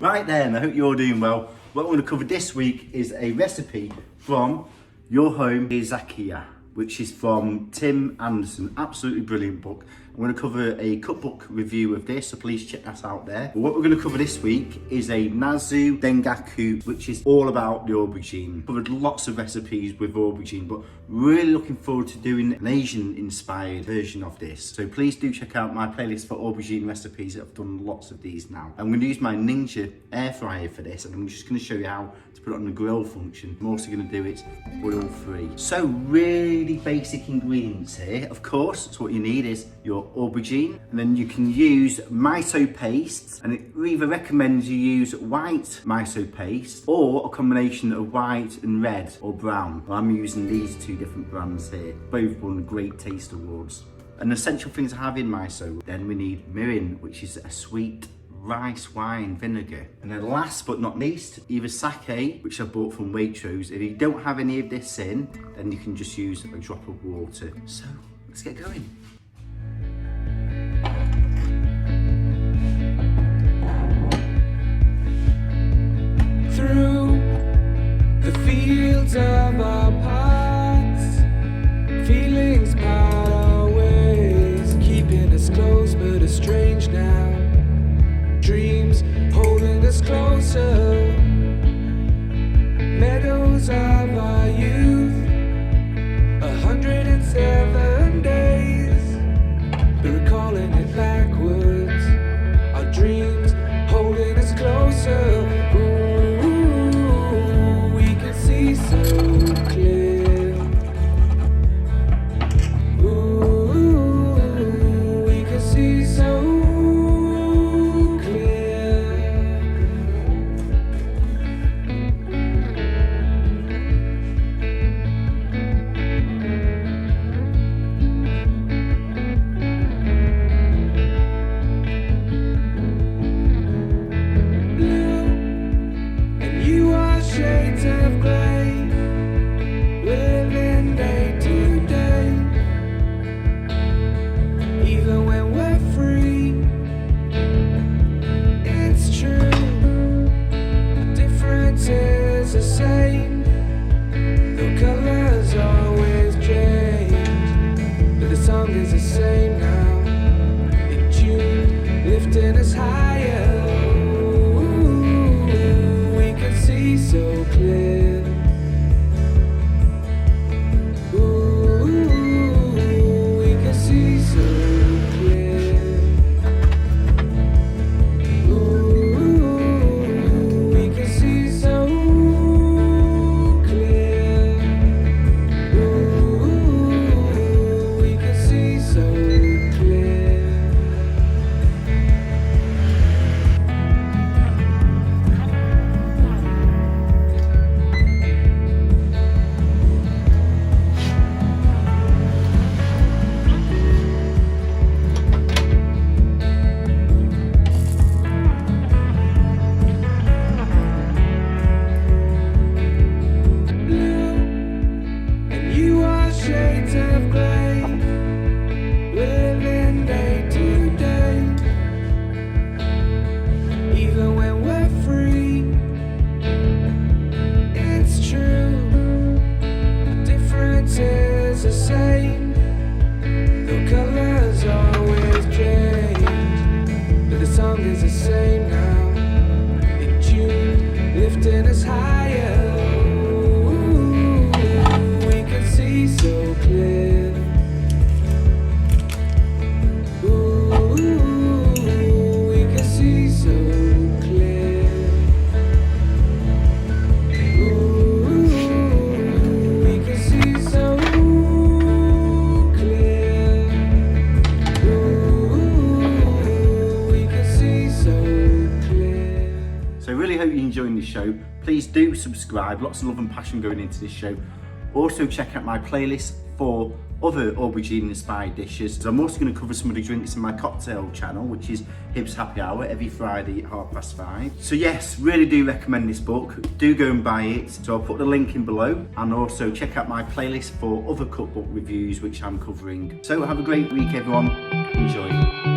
Right then, I hope you're all doing well. What I'm going to cover this week is a recipe from Your Home Izakaya, which is from Tim Anderson. Absolutely brilliant book. I'm going to cover a cookbook review of this, so please check that out there. But what we're going to cover this week is a Nasu Dengaku, which is all about the aubergine. Covered lots of recipes with aubergine, but really looking forward to doing an Asian-inspired version of this. So please do check out my playlist for aubergine recipes. I've done lots of these now. I'm going to use my Ninja air fryer for this, and I'm just going to show you how to put it on the grill function. I'm also going to do it oil-free. So really basic ingredients here. Of course, so what you need is your aubergine, and then you can use miso paste, and it either recommends you use white miso paste or a combination of white and red or brown. Well, I'm using these two different brands here. Both won great taste awards. And essential things I have in miso. Then we need mirin, which is a sweet rice wine vinegar. And then last but not least, either sake, which I bought from Waitrose. If you don't have any of this in, then you can just use a drop of water. So let's get going. Through the fields of our paths, feelings part our ways, keeping us close but estranged now. Dreams holding us closer, meadows of our youth, 107 days, but recalling it backwards. Our dreams holding us closer. So clear. Ooh, we can see so clear. Blue, and you are shades of gray. Lifting us higher, ooh, we can see so clear. Ooh, we can see so clear. Ooh, we can see so clear. Ooh, we can see so clear. Shades of grey, living day to day. Even when we're free, it's true. The difference is the same. The colors always change, but the song is the same now. In June, lifting us higher. So clear. Ooh, we can see so clear. Ooh, we can see so clear. Ooh, we can see so clear. So I really hope you're enjoying this show. Please do subscribe. Lots of love and passion going into this show. Also check out my playlist for other aubergine inspired dishes. I'm also going to cover some of the drinks in my cocktail channel, which is Hibs Happy Hour, every Friday at 5:30. So yes, really do recommend this book. Do go and buy it. So I'll put the link in below, and also check out my playlist for other cookbook reviews which I'm covering. So have a great week everyone. Enjoy.